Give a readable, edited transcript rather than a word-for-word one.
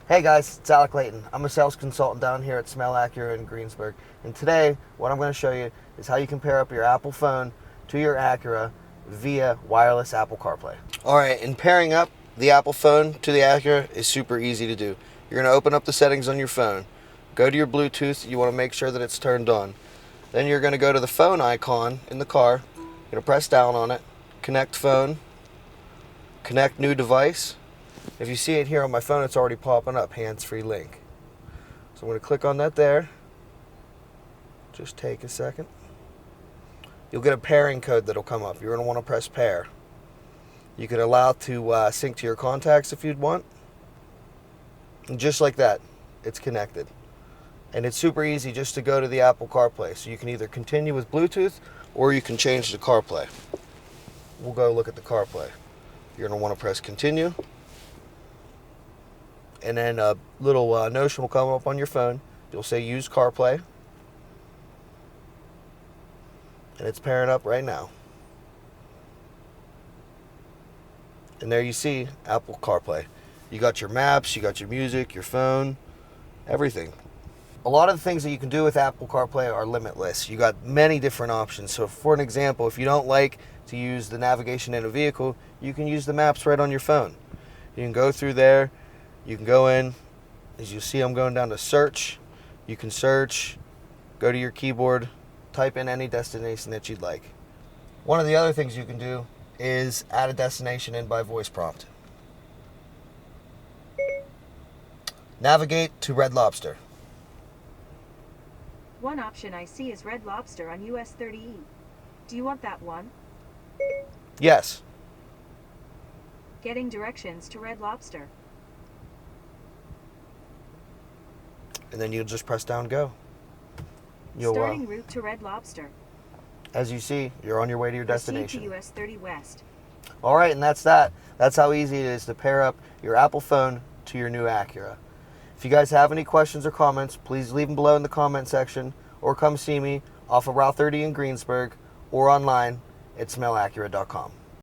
Hey guys, it's Alec. I'm a sales consultant down here at Smail Acura in Greensburg. And today, what I'm going to show you is how you can pair up your Apple phone to your Acura via wireless Apple CarPlay. Alright, and pairing up the Apple phone to the Acura is super easy to do. You're going to open up the settings on your phone. Go to your Bluetooth. You want to make sure that it's turned on. Then you're going to go to the phone icon in the car. You're going to press down on it. Connect phone. Connect new device. If you see it here on my phone, it's already popping up, hands-free link. So I'm going to click on that there. Just take a second. You'll get a pairing code that'll come up. You're going to want to press pair. You can allow to sync to your contacts if you'd want. And just like that, it's connected. And it's super easy just to go to the Apple CarPlay. So you can either continue with Bluetooth or you can change to CarPlay. We'll go look at the CarPlay. You're going to want to press continue. And then a little notion will come up on your phone. You'll say use CarPlay. And it's pairing up right now. And there you see Apple CarPlay. You got your maps, you got your music, your phone, everything. A lot of the things that you can do with Apple CarPlay are limitless. You got many different options. So for an example, if you don't like to use the navigation in a vehicle, you can use the maps right on your phone. You can go through there. You can go in, as you see I'm going down to search. You can search, go to your keyboard, type in any destination that you'd like. One of the other things you can do is add a destination in by voice prompt. Navigate to Red Lobster. One option I see is Red Lobster on US 30E. Do you want that one? Yes. Getting directions to Red Lobster. And then you'll just press down go. Starting route to Red Lobster. As you see, you're on your way to your destination. Proceed to US 30 West. All right, and that's that. That's how easy it is to pair up your Apple phone to your new Acura. If you guys have any questions or comments, please leave them below in the comment section or come see me off of Route 30 in Greensburg or online at smailacura.com.